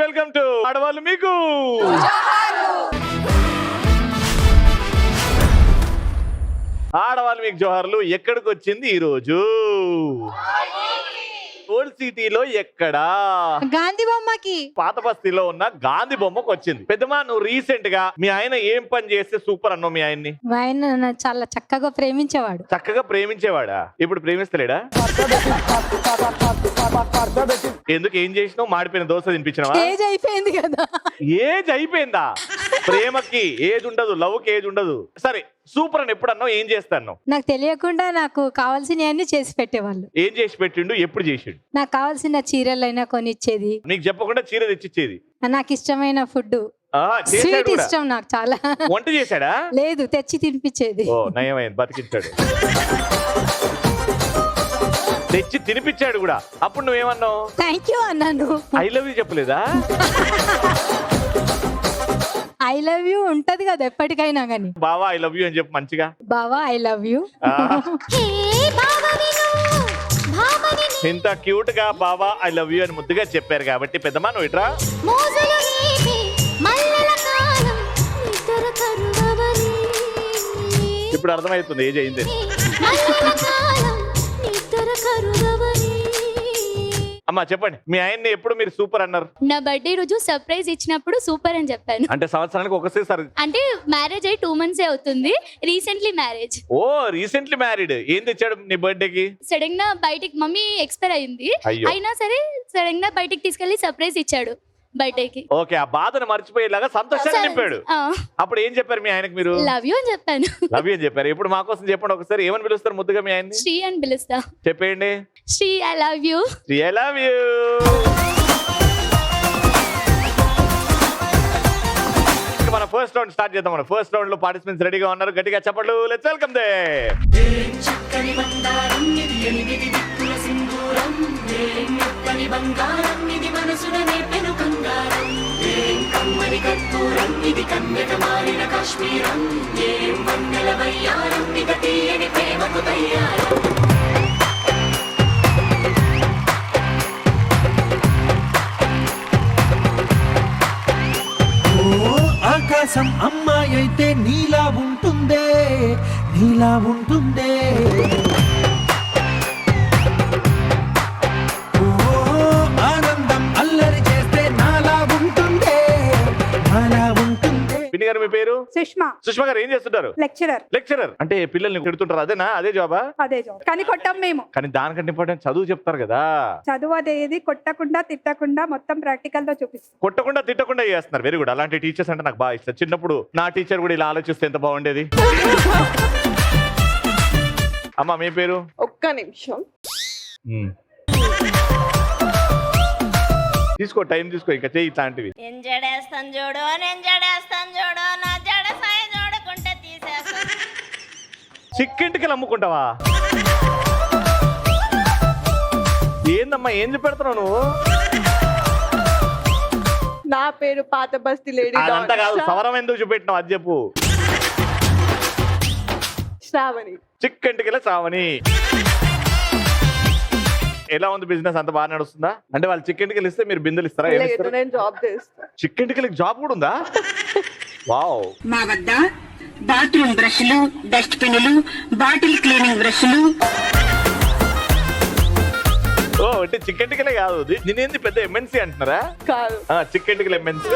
Welcome to ఆడవాళ్ళు మీకు ఆడవాళ్ళు మీకు జోహార్లు. ఎక్కడికి వచ్చింది ఈ రోజు? ఓల్డ్ సిటీలో ఎక్కడా? గాంధీ బొమ్మకి. పాత బస్తీలో ఉన్న గాంధీ బొమ్మకు వచ్చింది. పెద్దమా, నువ్వు రీసెంట్ గా మీ ఆయన ఏం పని చేస్తే సూపర్ అన్నావు? మీ ఆయన్ని మా ఆయన చాలా చక్కగా ప్రేమించేవాడు. చక్కగా ప్రేమించేవాడా? ఇప్పుడు ప్రేమిస్తలేడా? ఎందుకు? ఏం చేసినావు? మాడిపోయిన దోశ తినిపించినావా? ఏజ్ అయిపోయింది కదా. ఏజ్ అయిపోయిందా? ప్రేమకి ఏజ్ ఉండదు, లవ్ కి ఏజ్ ఉండదు. సరే, సూపర్ అని ఎప్పుడు అన్నావు? ఏం చేస్తాను? నాకు తెలియకుండా నాకు కావాల్సినవన్నీ చేసి పెట్టేవాళ్ళు. ఏం చేసి పెట్టిండు? ఎప్పుడు చేసిండు? నాకు కావాల్సిన చీరలైనా కొనిచ్చేది. నీకు చెప్పకుండా చీర తెచ్చిచ్చేది. నాకు ఇష్టమైన ఫుడ్, చేశాడు స్వీట్ కూడా. ఇష్టం నాకు చాలా. వంట చేశాడా? లేదు, తెచ్చి తినిపించేది. ఓ నయమైంది, బతికించాడు. తెచ్చి తినిపించాడు కూడా. అప్పుడు నువ్వేమన్నావు? థ్యాంక్ యూ అన్నాను. ఐ లవ్ యూ చెప్పలేదా? ఐ లవ్ యూ ఉంటది కదా ఎప్పటికైనా గానీ. బావా ఐ లవ్ యూ అని చెప్పు మంచిగా. బావా ఐ లవ్ యూ. ఇంత క్యూట్ గా బావా ఐ లవ్ యూ అని ముద్దుగా చెప్పారు కాబట్టి పెద్దమ్మా నువ్వు ఇట్రా. ఇప్పుడు అర్థమవుతుంది ఏజ్ అయింది. అమ్మా చెప్పండి, మీ ఆయన్ని ఎప్పుడు మీరు సూపర్ అన్నారు? నా బర్త్డే రోజు సర్ప్రైజ్ ఇచ్చినప్పుడు సూపర్ అని చెప్పాను. అంటే సంవత్సరానికి ఒకసారి? అంటే మ్యారేజ్ అయ్యి 2 months అవుతుంది. Recently marriage. Oh recently married. ఏం తెచ్చాడు నీ బర్త్డేకి? సడన్ గా బయటికి, మమ్మీ ఎక్స్పైర్ అయింది, అయినా సరే సడన్ గా బయటికి తీసుకెళ్లి సర్ప్రైజ్ ఇచ్చాడు బర్త్డేకి. ఓకే, ఆ బాధను మర్చిపోయేలాగా సంతోషంగా నింపాడు. అప్పుడు ఏం చెప్పారు మీ ఆయనకు మీరు? లవ్ యూ అని చెప్పాను. లవ్ యూ అని చెప్పారు. ఇప్పుడు మా కోసం చెప్పండి ఒకసారి, ఏమని పిలుస్తారు ముద్దుగా మీ ఆయన్ని? శ్రీ అని పిలుస్తా. చెప్పేయండి. Sri I love you. Sri I love you. మన ఫస్ట్ రౌండ్ స్టార్ట్ చేద్దాం. మన ఫస్ట్ రౌండ్ లో పార్టిసిపెంట్స్ రెడీగా ఉన్నారు. గట్టిగా చప్పట్లు. Let's welcome they. ఆకాశం అమ్మాయి అయితే నీలా ఉంటుందే, నీలా ఉంటుందే. ఆనందం అల్లరి చేస్తే నాలా ఉంటుందే, నాలా ఉంటుందే. పిన్ని గారు మీ పేరు? సుష్మా. సుష్మా గారు ఏం చేస్తుంటారు? లెక్చరర్. లెక్చరర్ అంటే పిల్లల్ని తిడుతుంటారు, అదేనా? అదే జాబా? అదే జాబ్, కానీ కొట్టాం మేము. కానీ దానికంటే ఇంపార్టెంట్ చదువు చెప్తారు కదా. చదువు అనేది కొట్టకుండా తిట్టకుండా మొత్తం ప్రాక్టికల్ తో చూపిస్తాం. కొట్టకుండా తిట్టకుండా చేస్తున్నారు. Very good. అలాంటి టీచర్స్ అంటే నాకు బాగా ఇష్టం. చిన్నప్పుడు నా టీచర్ కూడా ఇలా ఆలోచిస్తే ఎంత బాగుండేది. అమ్మా మీ పేరు? ఒక్క నిమిషం. తీసుకో, టైం తీసుకో, ఇంకా చెయ్యి ఇట్లాంటివి. నేను జడేస్తాను చూడు, నేను జడేస్తాను చూడు, నా జడ సాయి చూడకుంటే తీసేస్తాను. చిక్కింటికి అమ్ముకుంటావా? ఏందమ్మా ఏం పెడుతున్నావు నువ్వు? నా పేరు పాత బస్తీ లేడీ. అదంతా కాదు, సవరం ఎందుకు చూపెట్టినావు అది చెప్పు. శ్రావణి. చిక్కింటికి శ్రావణి. ఎలా ఉంది బిజినెస్? అంత బాగా నడుస్తుందా? అంటే వాళ్ళు చిక్కింటికి ఇస్తే మీరు బిందులు ఇస్తారా? నేను జాబ్ చేస్తా. చిక్కింటికి జాబ్ కూడా ఉందా? వావ్. మా వద్ద బాత్రూమ్ బ్రష్లు, డస్ట్ పిన్నులు, బాటిల్ క్లీనింగ్ బ్రష్లు. ఓ అంటే చిక్కింటికలే కాదు, నేనేంది పెద్ద ఎంఎన్సీ అంటున్నారా? కాదు, చిక్కింటికల్ ఎంఎన్సీ.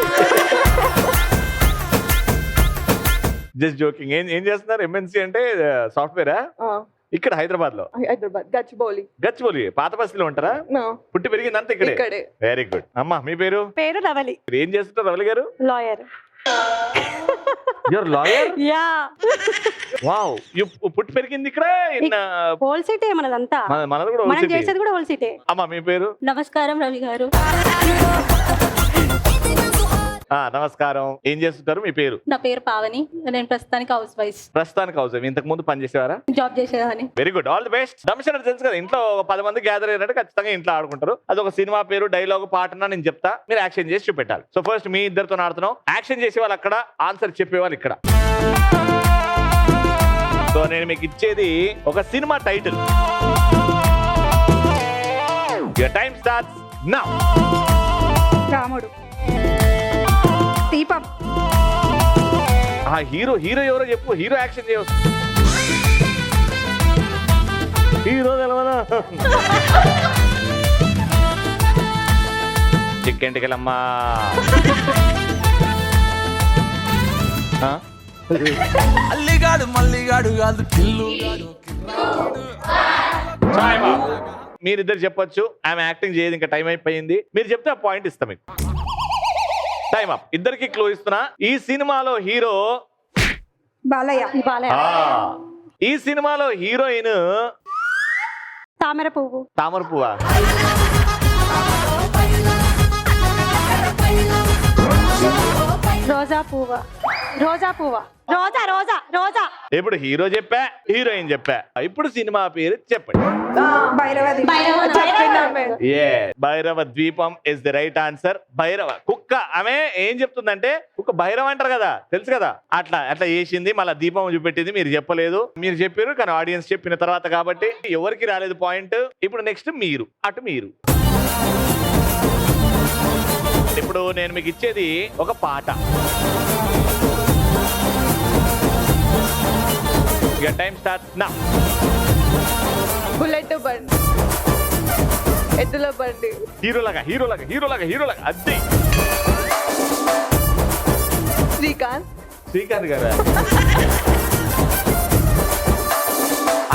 Just joking. ఏం చేస్తున్నారు? ఎంఎన్సీ అంటే సాఫ్ట్వేరా? ఇక్కడ హైదరాబాద్ లో. హైదరాబాద్ గచ్చిబౌలి. గచ్చిబౌలి పాత బస్తీలో ఉంటారా? పుట్టి పెరిగిందంతా ఇక్కడే. Very good. అమ్మా మీ పేరు? పేరు రవలి. ఏం చేస్తుంటారు రవలి గారు? Lawyer. Your lawyer? Yeah. Wow. పుట్టి పెరిగింది ఇక్కడ? హోల్ సిటీ మనదంతా. మనది కూడా మనం చేసేది కూడా హోల్ సిటీ. అమ్మా మీ పేరు? నమస్కారం రవి గారు. నమస్కారం. ఏం చేస్తుంటారు? మీ పేరు? నా పేరు పావని. నేను ప్రస్తుతానికి హౌస్ వైఫ్. ప్రస్తుతానికి హౌస్ వైఫ్. ఇంతకు ముందు పనిచేసేవారా? జాబ్ చేసేదాన్ని. Very good, all the best. దమ్షర్ తెలుసు కదా, ఇంట్లో ఒక 10 మంది గ్యాదర్ అయినట్టు ఖచ్చితంగా ఇంట్లో ఆడుకుంటారు. అది ఒక సినిమా పేరు, డైలాగ్, పాటన నేను చెప్తా, మీరు యాక్షన్ చేసి చూపెట్టాలి. సో ఫస్ట్ మీ ఇద్దరితో ఆడుతున్నాం. యాక్షన్ చేసే వాళ్ళు అక్కడ, ఆన్సర్ చెప్పేవాళ్ళు ఇక్కడ. సో నేను మీకు ఇచ్చేది ఒక cinema title. Your time starts now. రాముడు, దీపం. ఆ హీరో ఎవరో చెప్పు. హీరో యాక్షన్ చేయవచ్చు. హీరో తెలవదా? చిక్కెంటికెళ్ళమ్మా. అల్లిగాడు మల్లిగాడు కాదు కిల్లు. మీరిద్దరు చెప్పొచ్చు. ఆమె యాక్టింగ్ చేయదు, ఇంకా టైం అయిపోయింది. మీరు చెప్తే ఆ పాయింట్ ఇస్తాం మీకు. Time up. ఇద్దరికి క్లూ ఇస్తున్నా. ఈ సినిమాలో హీరో బాలయ్య. ఈ సినిమాలో హీరోయిన్ తామర పువ్వు. తామర పువ్వా? రోజా పువ్వు. రోజా పువ్వు. రోజా రోజా రోజా. ఇప్పుడు హీరో చెప్పా, హీరోయిన్ చెప్పా. ఇప్పుడు సినిమా పేరు చెప్పండి. భైరవ భైరవ ద్వీపం is the right answer. Bhairava కుక్క. ఆమె ఏం చెప్తుందంటే కుక్క భైరవ అంటారు కదా, తెలుసు కదా, అట్లా చేసింది. మళ్ళీ దీపం చూపెట్టింది. మీరు చెప్పలేదు, మీరు చెప్పారు కానీ ఆడియన్స్ చెప్పిన తర్వాత కాబట్టి ఎవరికి రాలేదు పాయింట్. ఇప్పుడు నెక్స్ట్ మీరు, అటు మీరు. ఇప్పుడు నేను మీకు ఇచ్చేది ఒక పాట. టైం స్టార్ట్ నా. బుల్లెట్ బండి, ఎద్దుల బండి. హీరోలాగా అద్దె. శ్రీకాంత్ గారా?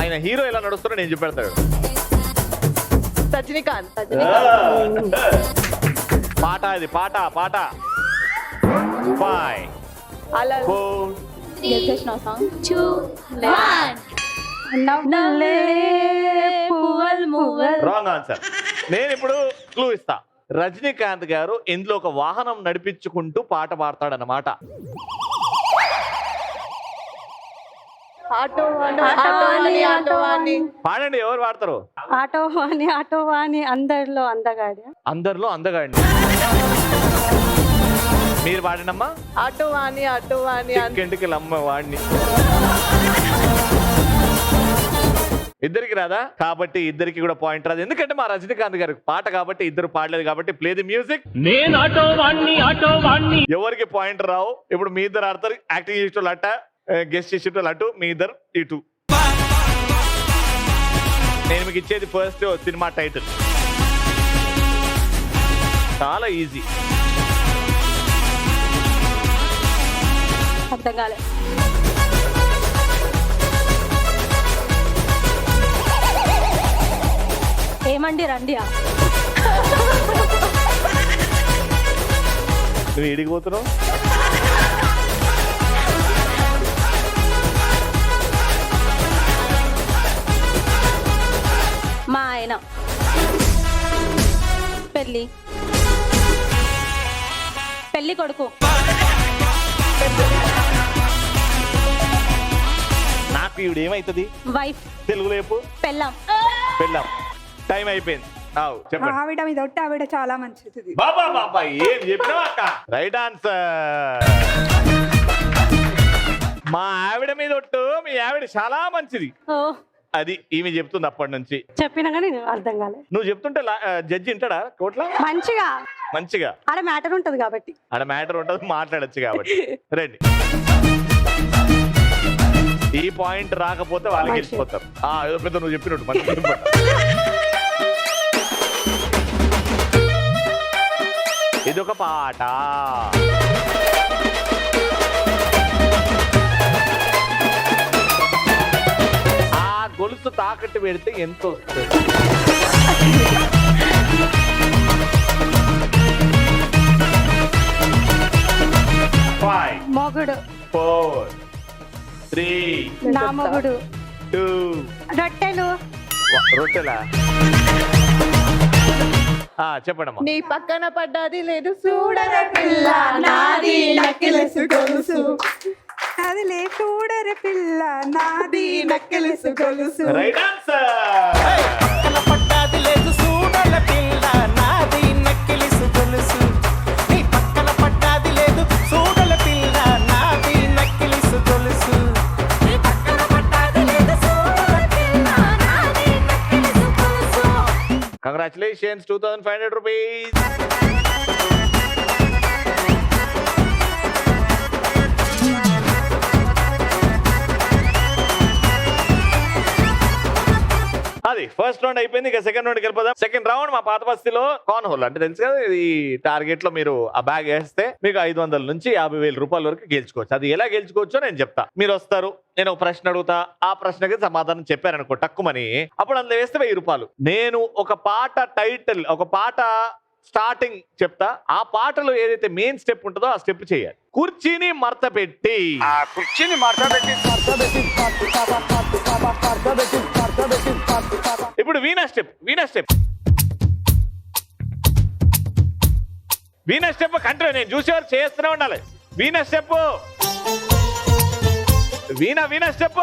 ఆయన హీరో ఎలా నడుస్తారో నేను చెప్పేస్తాడు. రజనీకాంత్. పాట ఇది, పాట. 5 4 2 1. Wrong answer. నేను ఇప్పుడు క్లూ ఇస్తా. రజనీకాంత్ గారు ఇందులో ఒక వాహనం నడిపించుకుంటూ పాట పాడతాడన్నమాట. పాడండి, ఎవరు పాడతారు? ఆటో వాణి అందరిలో అందగాడి. అందరిలో అందగాడి. మీరు పాడండమ్మా. ఆటో వాణి ఇంటికి అమ్మ వాడిని. ఇద్దరికి రాదా? కాబట్టి ఇద్దరికి కూడా పాయింట్ రాదు. ఎందుకంటే మా రజనీకాంత్ గారి పాట కాబట్టి, ఇద్దరు పాడలేదు కాబట్టి. Play the music. నేను ఆటో వాణ్ణి. ఎవరికి పాయింట్ రావు. ఇప్పుడు మీ ఇద్దరు ఆడతారు. యాక్టింగ్ చేసేటోళ్ళు అట్ట, గెస్ట్ చేసేటోళ్ళు అటు, మీ ఇద్దరు ఇటు. నేను మీకు ఇచ్చేది ఫస్ట్ సినిమా టైటిల్. చాలా ఈజీ. అర్థం కాలే. ఏమండి రండియా? నువ్వు ఏడికి పోతున్నావు? మా ఆయన పెళ్లి కొడుకు. నాకు ఇవిడ ఏమైతుంది? వైఫ్. తెలుగులో చెప్పు. పెళ్ళాం. టైం అయిపోయింది. చెప్పండి. ఆవిడ మీద ఒట్టి ఆవిడ చాలా మంచిది. బాబా ఏం చెప్పినావు అక్క? Right answer. మా ఆవిడ మీద ఒట్టు, మీ ఆవిడ చాలా మంచిది. అది ఈమె చెప్తుంది అప్పటి నుంచి. చెప్పినా కానీ అర్థం కాలే. నువ్వు చెప్తుంటే జడ్జి వింటాడా కోర్టులో? మంచిగా ఆడ మ్యాటర్ ఉంటది కాబట్టి. ఆడ మ్యాటర్ ఉంటది, మాట్లాడచ్చు కాబట్టి. రండి. ఈ పాయింట్ రాకపోతే వాళ్ళకి వెళ్ళిపోతారు. ఏదో పెద్ద నువ్వు చెప్పినట్టు మంచి. ఇదొక పాట. ఆ గొలుసు తాకట్టు పెడితే ఎంత వస్తుంది? మొగుడు. 4 3 నా మొగుడు. 2 రొట్టెలు. రొట్టెలా? చెప్పండమ్మా. నీ పక్కన పడ్డది లేదు చూడరే పిల్ల నాది నక్కిలేసు గొలుసు. అది లే చూడరే పిల్ల నాది నక్కెలుసు గొలుసు. Right answer. పట్టాది లేదు చూడల పిల్ల నాది నక్కిలిసు గొలుసు. నీ పక్కన పట్టాది లేదు చూడల పిల్ల నాది నక్కిలిసు గొలుసు. నీ పక్కన పట్టాది లేదు చూడల పిల్ల నాది నక్కిలిసు గొలుసు. Congratulations, 2500 rupees. అది ఫస్ట్ రౌండ్ అయిపోయింది. ఇక సెకండ్ రౌండ్కి వెళ్ళిపోదాం. సెకండ్ రౌండ్ మా పాత బస్తీలో కార్న్ హోల్ అంటే తెలుసు కదా, ఇది టార్గెట్ లో మీరు ఆ బ్యాగ్ వేస్తే మీకు 500 నుంచి 50,000 రూపాయల వరకు గెలుచుకోవచ్చు. అది ఎలా గెలుచుకోవచ్చో నేను చెప్తా. మీరు వస్తారు, నేను ఒక ప్రశ్న అడుగుతా, ఆ ప్రశ్నకి సమాధానం చెప్పారనుకో టక్కుమని, అప్పుడు అందులో వేస్తే 1000 రూపాయలు. నేను ఒక పాట టైటిల్, ఒక పాట స్టార్టింగ్ చెప్తా, ఆ పాటలో ఏదైతే మెయిన్ స్టెప్ ఉంటుందో ఆ స్టెప్ చేయాలి. కుర్చీని మడత పెట్టి, కుర్చీని మాట్లాడబెట్టి ఇప్పుడు వీణా స్టెప్, వీణా స్టెప్, వీణా స్టెప్ కంటిన్యూ. నేను చూసేవారు చేస్తూనే ఉండాలి. వీణా స్టెప్, వీణా స్టెప్,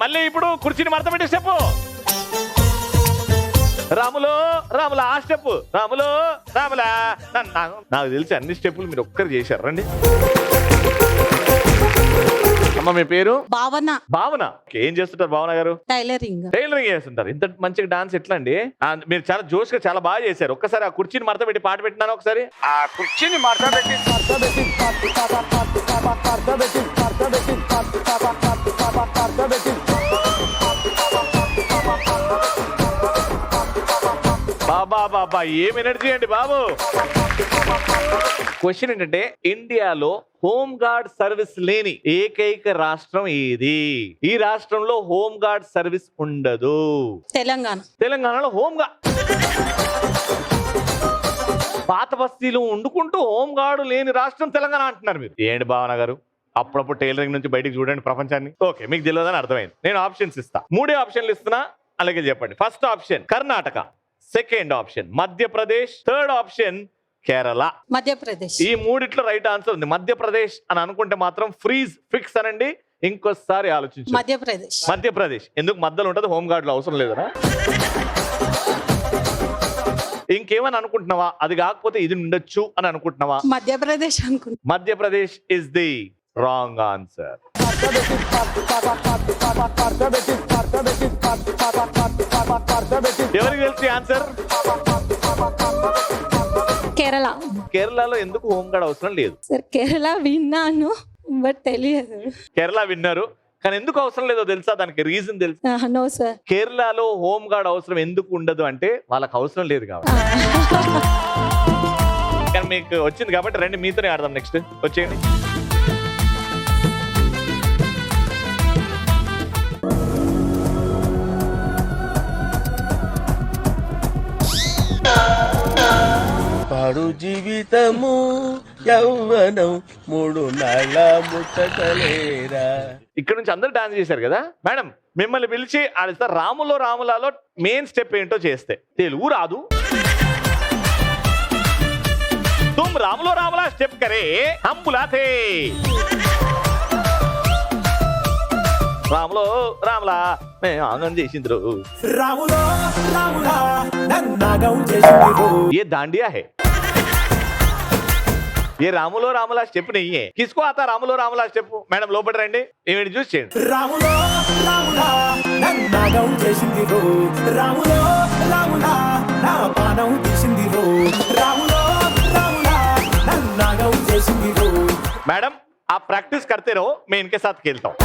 మళ్ళీ ఇప్పుడు కుర్చీని మడత పెట్టి స్టెప్. రాములో రాముల ఆ స్టెప్, రాములో రాముల. నాకు తెలిసి అన్ని స్టెప్పులు మీరు ఒక్కరు చేశారు. రండి అమ్మ, మీ పేరు? భావన. భావన. ఏం చేస్తుంటారు భావన గారు? టైలరింగ్. టైలరింగ్ చేస్తుంటారు. ఇంత మంచిగా డాన్స్ ఎట్లా అండి? మీరు చాలా జోష్ గా చాలా బాగా చేశారు. ఒక్కసారి ఆ కుర్చీని మడత పెట్టి పాట పెట్టినాను ఒకసారి. ఆ కుర్చీని మాట్లాడబెట్టి బాబా బాబా, ఏం ఎనర్జీ అండి బాబు. క్వశ్చన్ ఏంటంటే, ఇండియాలో హోమ్ గార్డ్ సర్వీస్ లేని ఏకైక రాష్ట్రం ఏది? ఈ రాష్ట్రంలో హోమ్ గార్డ్ సర్వీస్ ఉండదు. తెలంగాణ. తెలంగాణలో హోమ్ గార్డ్, పాత బస్తీలు వండుకుంటూ హోమ్ గార్డు లేని రాష్ట్రం తెలంగాణ అంటున్నారు మీరు. ఏంటి భావన గారు, అప్పుడప్పుడు టైలరింగ్ నుంచి బయటికి చూడండి ప్రపంచాన్ని. ఓకే, మీకు తెలియదని అర్థమైంది. నేను ఆప్షన్స్ ఇస్తా, 3 ఆప్షన్లు ఇస్తున్నా, అలాగే చెప్పండి. First option Karnataka, second option Madhya Pradesh, third option Kerala. Madhya Pradesh. ఈ మూడిట్లో రైట్ ఆన్సర్ ఉంది. మధ్యప్రదేశ్ అని అనుకుంటే మాత్రం ఫ్రీజ్ ఫిక్స్ అనండి. ఇంకోసారి ఆలోచించు. మధ్యప్రదేశ్. మధ్యప్రదేశ్ ఎందుకు మధ్యలో ఉంటుంది? హోమ్ గార్డ్ లో అవసరం లేదనా? ఇంకేమని అనుకుంటున్నావా? అది కాకపోతే ఇది ఉండొచ్చు అని అనుకుంటున్నావా? మధ్యప్రదేశ్ అనుకుంటా. Madhya Pradesh is the wrong answer. ఎవరికి తెలిసి ఆన్సర్? కేరళ. కేరళలో ఎందుకు హోమ్ గార్డ్ అవసరం లేదు? సార్ కేరళ విన్నాను, బట్ తెలియదు. కేరళ విన్నారు కానీ ఎందుకు అవసరం లేదో తెలుసా? దానికి రీజన్ తెలుసా? No sir. కేరళలో హోమ్ గార్డ్ అవసరం ఎందుకు ఉండదు అంటే వాళ్ళకి అవసరం లేదు కాబట్టి. కానీ మీకు వచ్చింది కాబట్టి రండి, మీతోనే ఆడదాం. నెక్స్ట్ వచ్చేయండి. పాడు జీవితము యౌవనం 3 నాళ్ళ ముట్టకలేరా. ఇక్కడ నుంచి అందరు డాన్స్ చేశారు కదా మేడం, మిమ్మల్ని పిలిచి ఆడిస్తా. రాములో రాములాలో మెయిన్ స్టెప్ ఏంటో చేస్తే తెలుగు రాదు. తుమ్ రాములో రాములా స్టెప్ కరే హమ్ బులాతే. రాములో రాములా మేము ఆంగం చేసిండ్రు. రాములో రాములా నన్నాగం చేసిండ్రు. ये दांडिया है, ये రాములో రాములా స్టెప్ नहीं है. किसको आता రాములో రాములా స్టెప్? మేడం లోపల రండి, ఏమిటి చూసి చేయండి. రాములో రాములా నన్నాగం చేసిండ్రు. రాములో రాములా నా పానం తీసిండ్రు. రాములో రాములా నన్నాగం చేసిండ్రు. मैडम आप प्रैक्टिस करते रहो, मैं इनके साथ खेलता हूँ.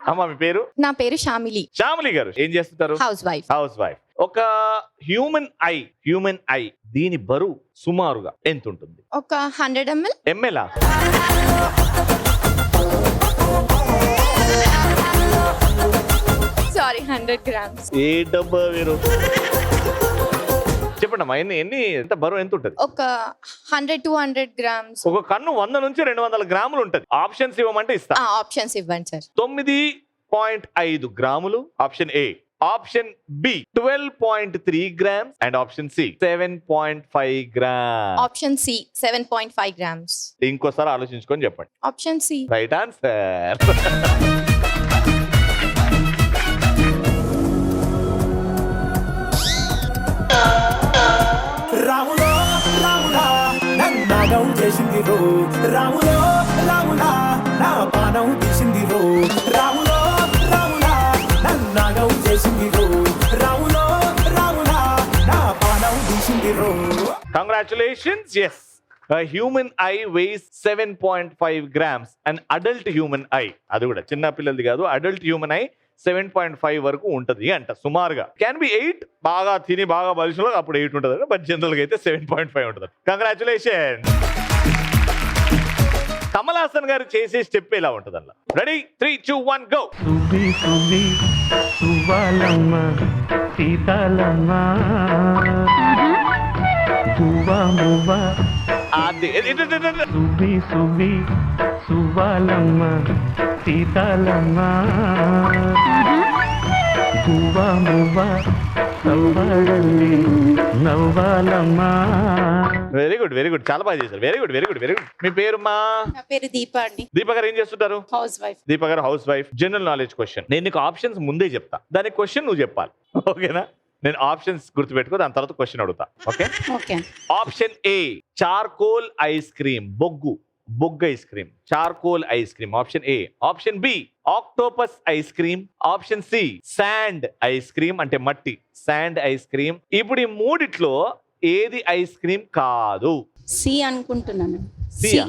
అమ్మా మీ పేరు? నా పేరు షామిలి. శ్యామలి గారు ఏం చేస్తుంటారు? House wife. House wife. ఒక హ్యూమన్ ఐ దీని బరువు సుమారుగా ఎంత ఉంటుంది? ఒక 100 ml. ఎంఎల్? Sorry, 100 grams. ఏ డబ్బా మీరు చెప్పండి అమ్మా, ఎన్ని ఎంత బరువు ఎంత ఉంటుంది? ఒక 100 to 100 grams. ఒక కన్ను 100 నుంచి 200 గ్రాములు ఉంటుంది. ఆప్షన్స్ ఇవ్వమంటే ఇస్తా. ఆప్షన్స్ ఇవ్వండి సార్. 9.5 గ్రాములు option A, option B 12.3 grams and option C 7.5 grams. Option C 7.5 grams. ఇంకోసారి ఆలోచించుకొని చెప్పండి. Option C. Right answer. రాములో రాములా నన్నాగం చేసింది రో, రాములో రాములా నా పానం తీసింది రో, రాములో రాములా నన్నాగం చేసింది రో, రాములో రాములా నా పానం తీసింది రో. Congratulations. Yes. A human eye weighs 7.5 grams. An adult human eye. అది కూడా చిన్న పిల్లలది కాదు, అడల్ట్ హ్యూమన్ ఐ 7.5 వరకు ఉంటది అంట సుమారుగా. క్యాన్ బి 8, బాగా తిని బాగా బలిసిన అప్పుడు 8 ఉంటుంది, బట్ జనరల్ గా అయితే 7.5 ఉంటుంది. కంగ్రాచులేషన్. కమల్ హాసన్ గారు చేసే స్టెప్ ఎలా ఉంటుంది అలా? Ready 3, 2, 1 go. అది వెరీ గుడ్, వెరీ గుడ్, చాలా బాగా చేశారు. Very good, very good, very good. మీ పేరు మా? నా పేరు దీప అండి. దీప గారు ఏం చేస్తుంటారు? House wife. దీప గారు housewife. General knowledge question. నేను నీకు ఆప్షన్స్ ముందే చెప్తా, దాని క్వశ్చన్ నువ్వు చెప్పాలి. ఓకేనా? నేను ఆప్షన్స్ గుర్తుపెట్టుకో, దాని తర్వాత క్వశ్చన్ అడుగుతా. Okay? Okay. Option A charcoal ice cream, బొగ్గు ice cream, charcoal ice cream. Option A. Option B octopus ice cream. Option C sand ice cream, అంటే మట్టి, శాండ్ ఐస్ క్రీమ్. ఇప్పుడు ఈ మూడిట్లో ఏది ఐస్ క్రీమ్ కాదు? సి అనుకుంటున్నాను. సియా?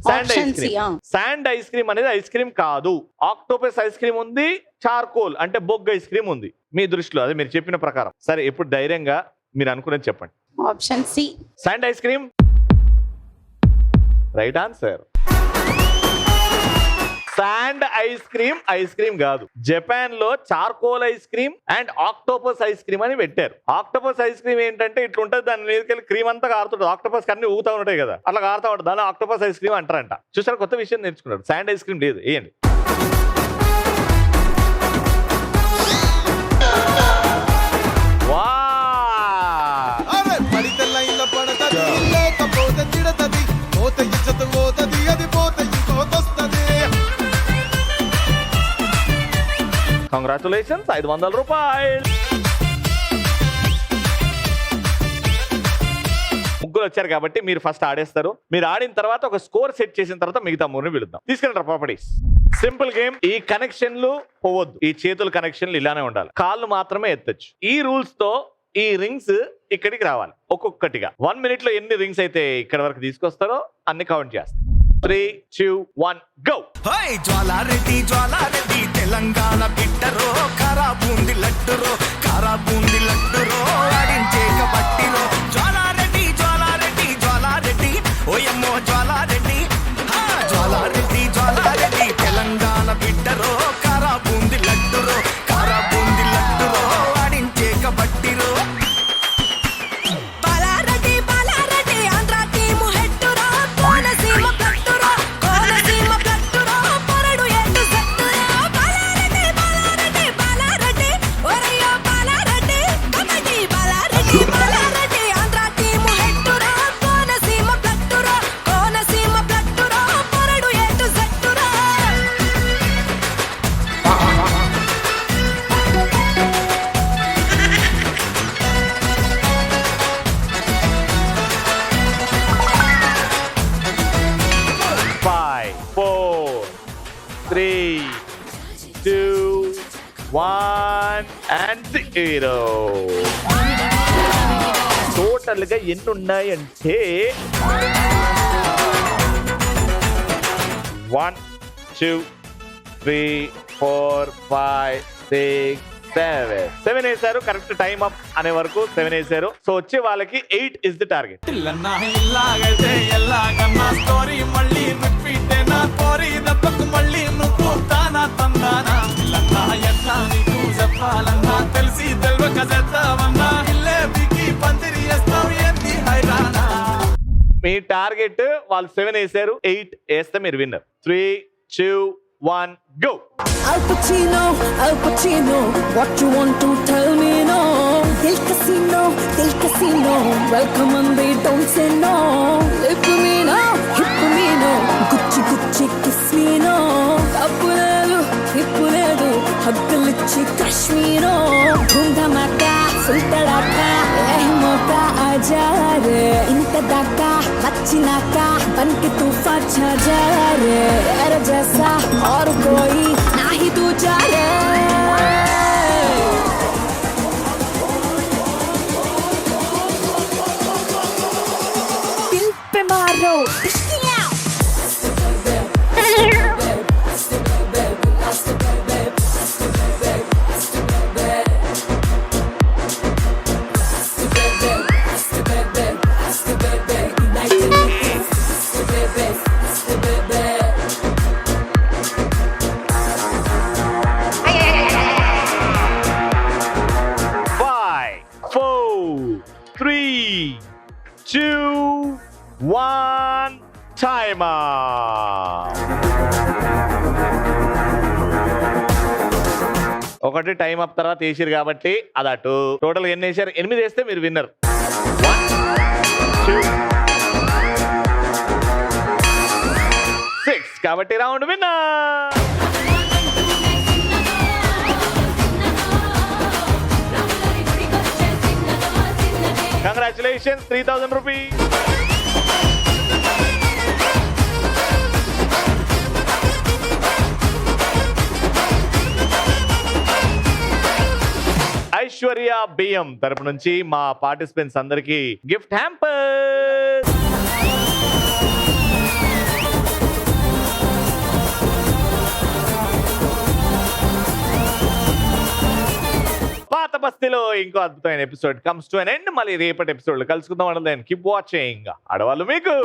Sand option ice cream. C. Sand ice cream అనేది ఐస్ క్రీమ్ కాదు. ఆక్టోపస్ ఐస్ క్రీమ్ ఉంది, చార్కోల్ అంటే బొగ్గు ఐస్ క్రీమ్ ఉంది మీ దృష్టిలో, అదే మీరు చెప్పిన ప్రకారం. సరే, ఇప్పుడు ధైర్యంగా మీరు అనుకున్నది చెప్పండి. Option C. Sand ice cream right answer. Sand ice cream కాదు. జపాన్ లో charcoal ice cream and octopus ice cream అని పెట్టారు. ఆక్టోపస్ ఐస్ క్రీమ్ ఏంటంటే ఇట్లా ఉంటుంది, దాని మీదకి క్రీమ్ అంతా కారుతుంటుంది. ఆక్టోపస్ అన్ని ఊగుతా ఉంటాయి కదా, అట్లా కారుతా ఉంటుంది, దాని ఆక్టోపస్ ఐస్ క్రీమ్ అంటారంట. చూసారు, కొత్త విషయం నేర్చుకున్నారు. శాండ్ ఐస్ క్రీమ్ లేదు. ఏంటి? వా కంగ్రాచులేషన్స్, 500 రూపాయలు. ముగ్గురు వచ్చారు కాబట్టి మీరు ఫస్ట్ ఆడేస్తారు. మీరు ఆడిన తర్వాత ఒక స్కోర్ సెట్ చేసిన తర్వాత మిగతా మూడుని పిలుద్దాం. తీసుకెళ్ళండి ప్రాపర్టీస్. Simple game. ఈ కనెక్షన్లు పోవద్దు, ఈ చేతుల కనెక్షన్లు ఇలానే ఉండాలి, కాళ్ళు మాత్రమే ఎత్తచ్చు. ఈ రూల్స్ తో ఈ రింగ్స్ ఇక్కడికి రావాలి ఒక్కొక్కటిగా. 1 minute లో ఎన్ని రింగ్స్ అయితే ఇక్కడ వరకు తీసుకొస్తారో అన్ని కౌంట్ చేస్తారు. 3, 2, 1 గో. జ్వాలారెడ్డి తెలంగాణ బిడ్డరో, కారా బూంది లడ్డురో, కారా బూంది లడ్డురో, ఆడించేక బట్టిరో. జ్వాలారెడ్డి జ్వాలారెడ్డి జ్వాలారెడ్డి ఓయమ్మో జ్వాలారెడ్డి, జ్వాలారెడ్డి జ్వాలారెడ్డి తెలంగాణ బిడ్డరో, కారా బూంది లడ్డురో, కారా బూంది లడ్డురో, ఆడించేక బట్టిరో. టోటల్ గా ఎన్ని ఉన్నాయంటే 1, 2, 3, 4, 5, 6, 7 వేశారు. కరెక్ట్ టైం అప్ అనే వరకు 7 వేశారు. సో వచ్చే వాళ్ళకి 8 is the target. Me target వాళ్ళు 7 వేశారు, 8 వేస్తే మీరు winner. 3, 2, 1 go. Al Pacino, what you want to tell me no? Del Casino, welcome and they don't say no. Hip me no, Gucci kiss me no. Hippuledu, haggalichi Kashmiro. Dhoom dhamaka, full tadaka, mota aaja re. Inta daka, vachinaka, banke tufan chha ja re. Tera jaisa aur koi nahi dooja re. Dil pe maro, Five, 4, 3, 2, 1. Timer. ఒకటి time up తర్వాత వేసారు కాబట్టి అది అటు. Total ఎన్ని వేసారు? 8 వేస్తే మీరు విన్నర్. 1, 2, 6 కాబట్టి round winner. Congratulations, 3,000 rupees. Aishwarya బియ్యం తరపు నుంచి మా పార్టిసిపెంట్స్ అందరికి గిఫ్ట్ హ్యాంపర్. పాత బస్తీలో ఇంకో అద్భుతమైన episode comes to an end. మళ్ళీ రేపటి ఎపిసోడ్ లో కలుసుకుందాం. అంటే కీప్ వాచింగ్ ఆడవాళ్ళు మీకు.